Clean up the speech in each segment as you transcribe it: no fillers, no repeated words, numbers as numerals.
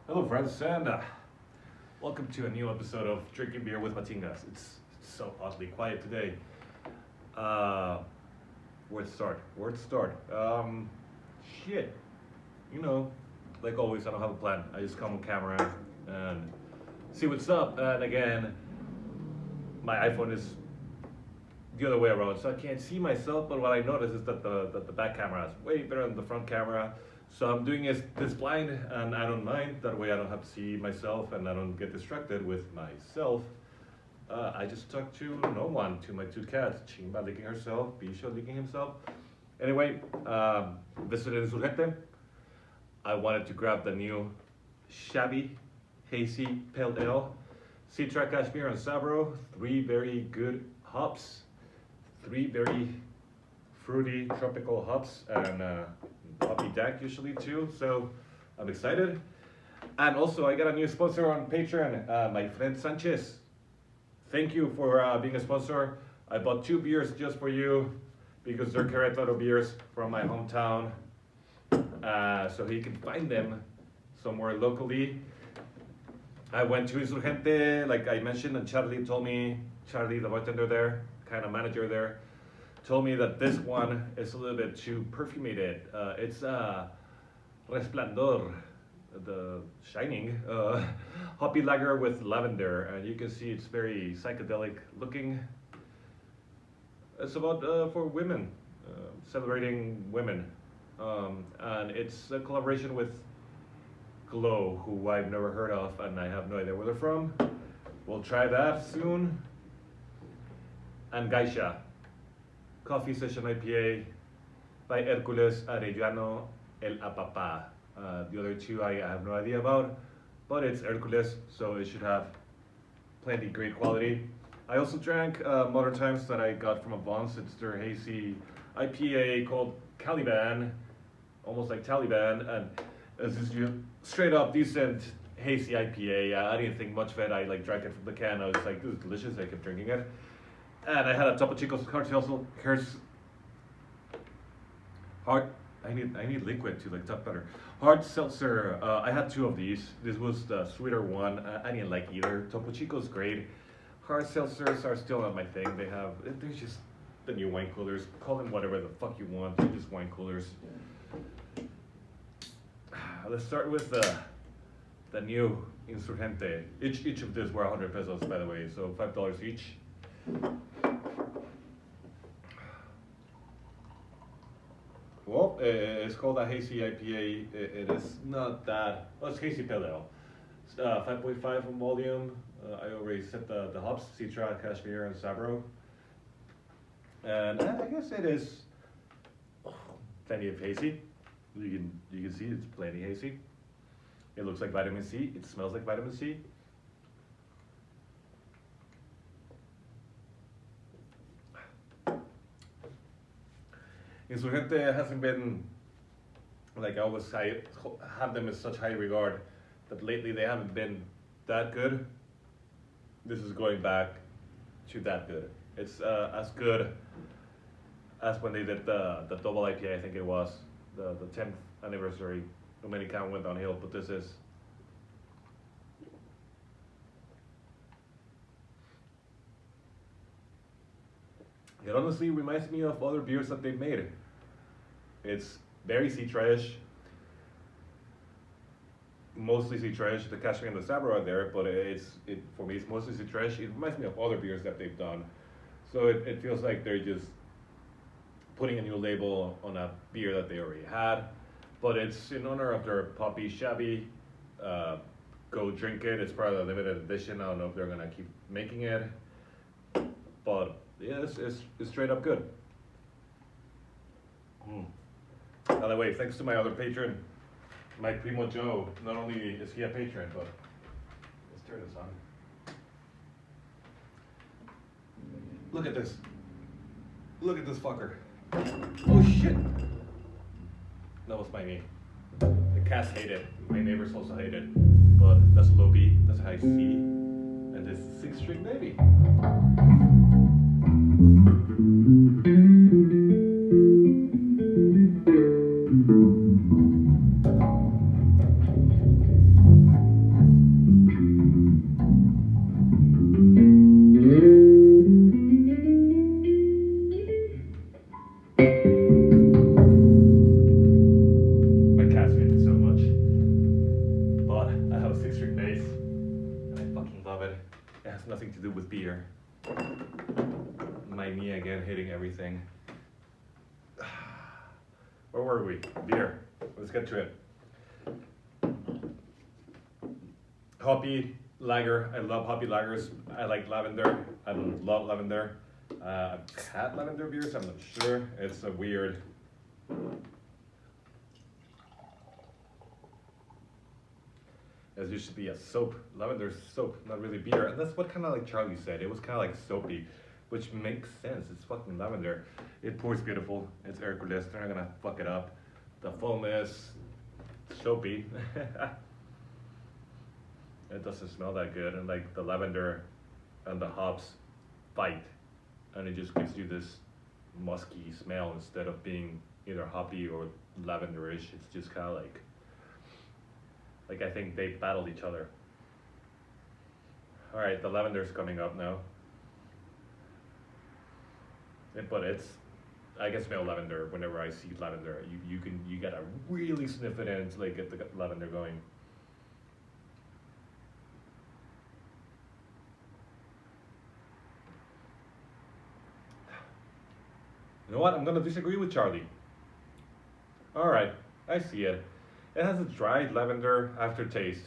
Hello, friends, and welcome to a new episode of Drinking Beer with Matingas. It's so oddly quiet today. Uh, where to start? Shit. You know, like always, I don't have a plan. I just come on camera and see what's up. And again, my iPhone is the other way around, so I can't see myself. But what I notice is that the back camera is way better than the front camera. So I'm doing this blind, and I don't mind. That way I don't have to see myself, and I don't get distracted with myself. I just talked to no one, to my two cats, Chimba licking herself, Geisha licking himself. Anyway, visited Insurgente. I wanted to grab the new Xavi Hazy Pale Ale, Citra, Cashmere, and Sabro. 3 very good hops. 3 very fruity tropical hops, and Poppy Deck usually too, so I'm excited. And also, I got a new sponsor on Patreon, my friend Sanchez. Thank you for being a sponsor. I bought 2 beers just for you because they're Querétaro beers from my hometown, so he can find them somewhere locally. I went to Insurgente, like I mentioned, and Charlie, the bartender there, kind of manager there, told me that this one is a little bit too perfumated. It's Resplandor, the Shining, hoppy lager with lavender, and you can see it's very psychedelic looking. It's about for women, celebrating women, and it's a collaboration with Glow, who I've never heard of, and I have no idea where they're from. We'll try that soon. And Geisha, Coffee Session IPA by Hercules, Arrelano, El Apapacho. The other 2 I have no idea about, but it's Hercules, so it should have plenty great quality. I also drank Modern Times that I got from Avance. It's their hazy IPA called Caliban, almost like Taliban, and it's just straight up decent hazy IPA. I didn't think much of it. I drank it from the can. I was like, this is delicious. I kept drinking it. And I had a Topo Chico's I need liquid to talk better. Hard seltzer. I had 2 of these. This was the sweeter one. I didn't like either. Topo Chico's great. Hard seltzers are still not my thing. They're just the new wine coolers. Call them whatever the fuck you want. They're just wine coolers. Let's start with the new Insurgente. Each of these were 100 pesos, by the way, so $5 each. Well, it's called a hazy IPA. It is not that. Well, it's hazy pale ale. It's 5.5 in volume. I already set the hops: Citra, Cashmere, and Sabro. And I guess it is plenty of hazy. You can see it's plenty hazy. It looks like vitamin C. It smells like vitamin C. Insurgente hasn't been, I always have them in such high regard, that lately they haven't been that good. This is going back to that good. It's as good as when they did the double IPA, I think it was, the 10th anniversary. Dominican went downhill, but this is. It honestly reminds me of other beers that they've made. It's very citrus, mostly citrus. The Cashmere and the Sabro are there, but for me it's mostly citrus. It reminds me of other beers that they've done. So it feels like they're just putting a new label on a beer that they already had. But it's in honor of their Poppy Xavi. Go drink it. It's part of the limited edition. I don't know if they're gonna keep making it, but yeah, it's straight up good. By the way, thanks to my other patron, my Primo Joe. Not only is he a patron, but let's turn this on. Look at this. Look at this fucker. Oh shit. That was my knee. The cats hate it. My neighbors also hate it. But that's a low B, that's a high C, and this is 6 string baby. something to do with beer. My knee again hitting everything. Where were we? Beer. Let's get to it. Hoppy lager. I love hoppy lagers. I like lavender. I love lavender. I've had lavender beers. I'm not sure. It's a weird. As used to be a soap. Lavender soap, not really beer. And that's what kind of like Charlie said. It was kind of like soapy, which makes sense. It's fucking lavender. It pours beautiful. It's Hercules. They're not gonna fuck it up. The foam is soapy. It doesn't smell that good, and like the lavender and the hops fight, and it just gives you this musky smell instead of being either hoppy or lavenderish. It's just kind of like I think they battled each other. All right, the lavender's coming up now, but I can smell lavender whenever I see lavender. You gotta really sniff it in to like get the lavender going. You know what? I'm gonna disagree with Charlie. All right, I see it. It has a dry lavender aftertaste,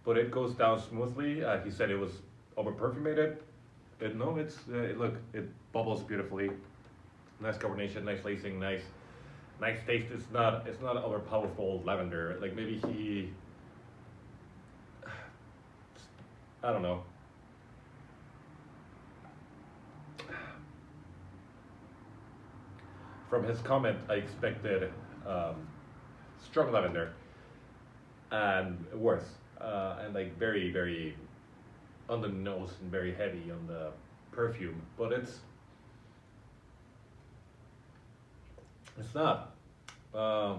but it goes down smoothly. He said it was over perfumated. Look, it bubbles beautifully. Nice carbonation, nice lacing, nice taste. It's not over powerful lavender. Like maybe I don't know. From his comment, I expected strong lavender and worse, and like very, very on the nose and very heavy on the perfume. But it's not. If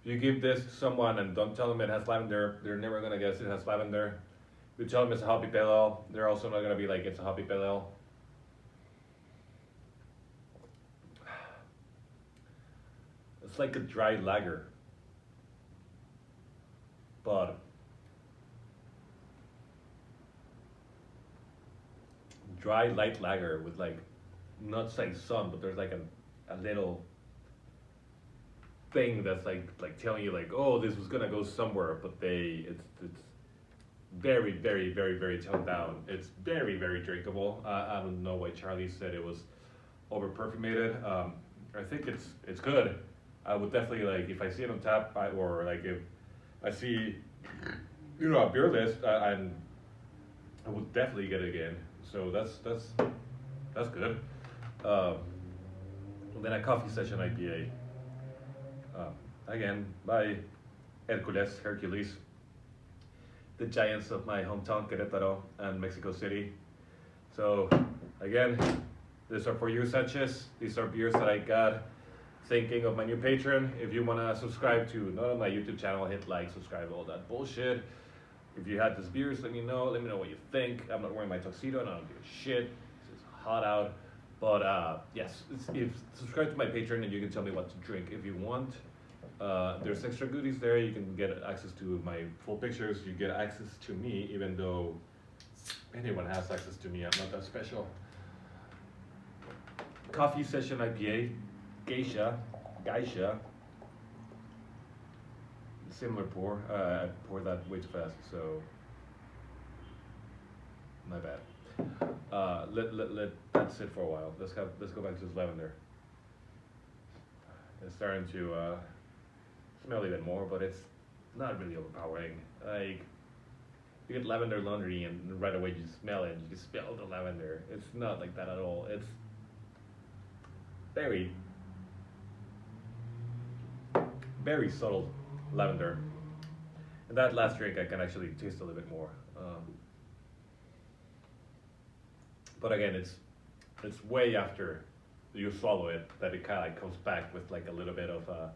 you give this to someone and don't tell them it has lavender, they're never gonna guess it has lavender. If you tell them it's a hoppy pale ale, they're also not gonna be like it's a hoppy pale ale. It's like a dry lager, but dry light lager with like, not saying sun, but there's like a little thing that's like telling you like, oh, this was gonna go somewhere, but it's very, very, very, very toned down. It's very, very drinkable. I don't know why Charlie said it was over perfumated. I think it's good. I would definitely like if I see it on tap, or like if I see, a beer list, I would definitely get it again. So that's good. Then a coffee session IPA. Again by Hercules, the giants of my hometown Querétaro and Mexico City. So again, these are for you, Sanchez. These are beers that I got. Thinking of my new patron. If you want to subscribe to not on my YouTube channel, hit like, subscribe, all that bullshit. If you had these beers, let me know what you think. I'm not wearing my tuxedo and I don't give a shit. It's hot out. But yes, if subscribe to my Patreon and you can tell me what to drink if you want. There's extra goodies there. You can get access to my full pictures. You get access to me, even though anyone has access to me. I'm not that special. Coffee session IPA. Geisha, similar pour. I poured that way too fast, so my bad. Let that sit for a while. Let's go back to this lavender. It's starting to smell even more, but it's not really overpowering. Like you get lavender laundry and right away you smell it. You can smell the lavender. It's not like that at all. It's very subtle lavender. And that last drink I can actually taste a little bit more. But again, it's way after you swallow it that it kind of like comes back with like a little bit of a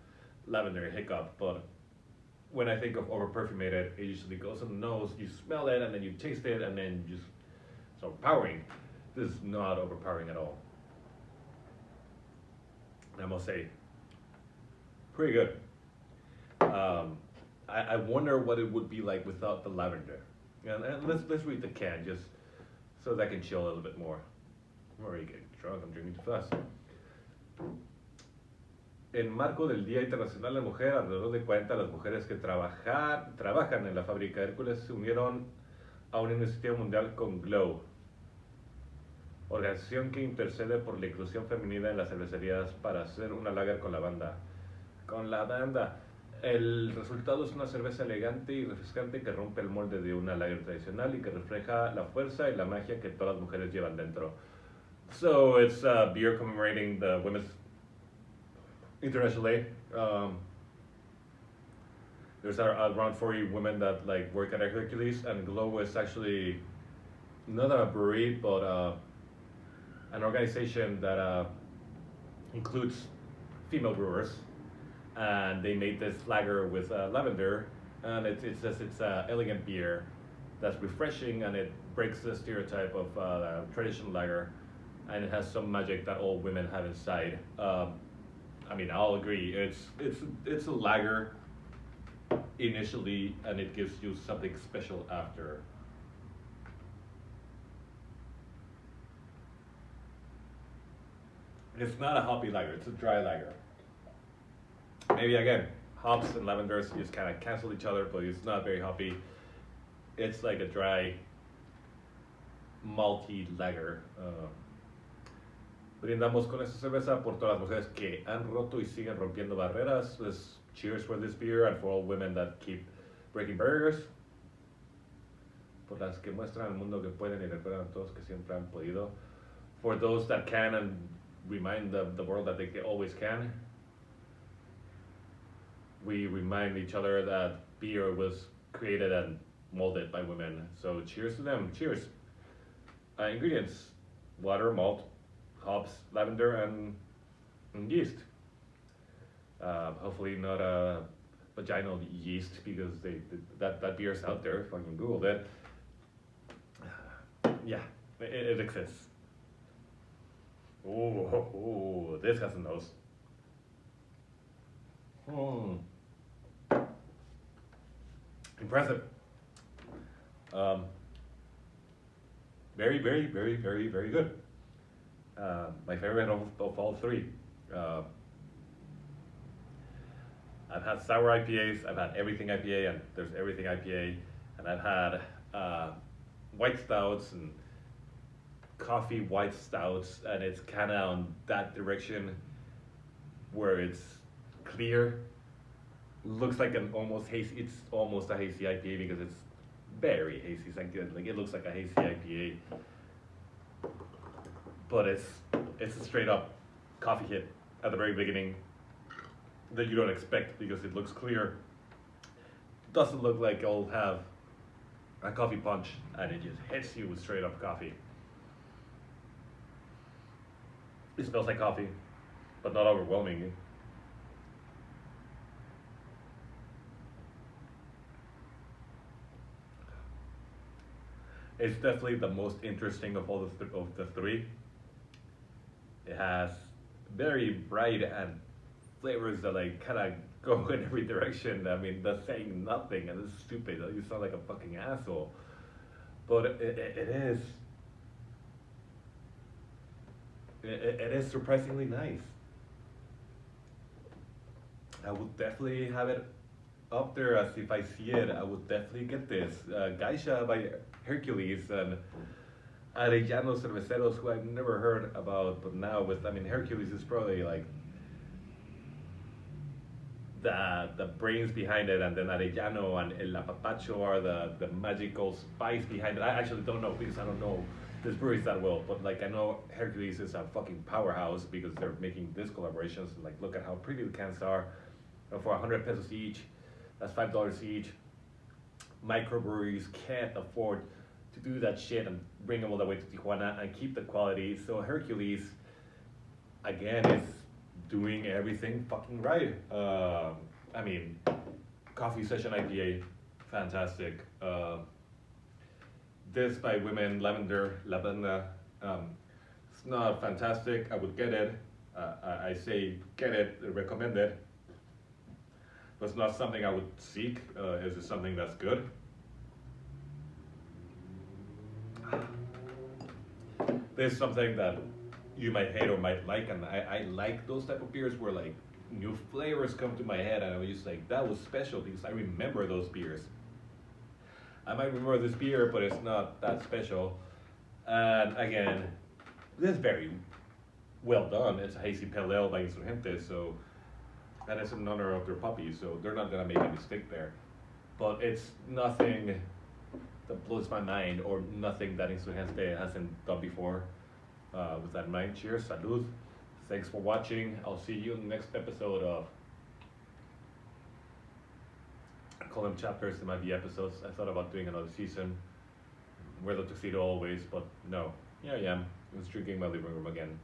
lavender hiccup. But when I think of over perfumated, it usually goes on the nose, you smell it and then you taste it and then just, it's overpowering. This is not overpowering at all. I must say, pretty good. I wonder what it would be like without the lavender. And let's read the can. Just so that I can chill a little bit more. I'm already getting drunk, I'm drinking too fast. En marco del Día Internacional de la Mujer, alrededor de 40 de las mujeres que trabajan en la fábrica Hércules se unieron a una iniciativa mundial con Glow, organización que intercede por la inclusión femenina en las cervecerías para hacer una lager con lavanda. Con lavanda. El resultado es una cerveza elegante y refrescante que rompe el molde de una lager tradicional y que refleja la fuerza y la magia que todas las mujeres llevan dentro. So it's a beer commemorating the Women's International Day. There's around 40 women that like work at Hercules, and Glow is actually not a brewery, but an organization that includes female brewers, and they made this lager with lavender, and it's elegant beer that's refreshing, and it breaks the stereotype of traditional lager, and it has some magic that all women have inside. I mean, I'll agree. It's a lager initially, and it gives you something special after. It's not a hoppy lager, it's a dry lager. Maybe again, hops and lavenders just kind of cancel each other, but it's not very hoppy. It's like a dry, malty lager. Brindamos con esta cerveza por todas las mujeres que han roto y siguen rompiendo barreras. Let's cheers for this beer and for all women that keep breaking barriers. Por las que muestran al mundo que pueden y recuerdan a todos que siempre han podido. For those that can and remind the world that they always can. We remind each other that beer was created and molded by women. So cheers to them. Cheers. Ingredients: water, malt, hops, lavender, and yeast. Hopefully not a vaginal yeast, because that beer's out there. Fucking Googled it. Yeah, it exists. Oh, this has a nose. Impressive. Very, very, very, very, very good. My favorite of all three. I've had sour IPAs, I've had everything IPA, and there's everything IPA, and I've had white stouts and coffee white stouts, and it's kind of on that direction where it's clear, looks like an almost hazy. It's almost a hazy IPA because it's very hazy. It's like it looks like a hazy IPA, but it's a straight up coffee hit at the very beginning that you don't expect because it looks clear. Doesn't look like it'll have a coffee punch, and it just hits you with straight up coffee. It smells like coffee, but not overwhelming. It's definitely the most interesting of all of the three. It has very bright and flavors that like kind of go in every direction. I mean, that's saying nothing, and it's stupid. You sound like a fucking asshole. But it is. It is surprisingly nice. I would definitely have it up there as if I see it. I would definitely get this. Geisha by Hercules and Arrelano Cerveceros, who I've never heard about, but now Hercules is probably like the brains behind it, and then Arrelano and El Apapacho are the magical spice behind it. I actually don't know because I don't know this breweries that well, but like I know Hercules is a fucking powerhouse because they're making these collaborations. Like, look at how pretty the cans are. For 100 pesos each, that's $5 each. Microbreweries can't afford to do that shit and bring them all the way to Tijuana and keep the quality. So Hercules, again, is doing everything fucking right. Coffee Session IPA, fantastic. This by women, Lavanda. It's not fantastic. I would get it. I say get it, recommend it. But it's not something I would seek. Is it something that's good? this is something that you might hate or might like, and I like those type of beers where like new flavors come to my head, and I was just like, that was special because I remember those beers. I might remember this beer, but it's not that special. And again, this is very well done. It's a hazy pale ale by Insurgente, so, and it's in honor of their puppy, so they're not gonna make a mistake there. But it's nothing that blows my mind, or nothing that Insurgente hasn't done before. With that in mind, cheers, salud. Thanks for watching. I'll see you in the next episode of, I call them chapters, there might be episodes. I thought about doing another season. Wear the tuxedo always, but no. Here I am. I was drinking in my living room again.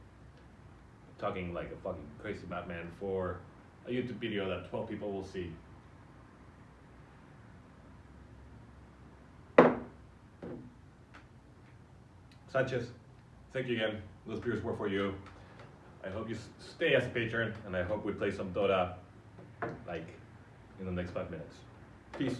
Talking like a fucking crazy madman for a YouTube video that 12 people will see. Sanchez, thank you again. Those beers were for you. I hope you stay as a patron, and I hope we play some Dota like in the next 5 minutes. Peace.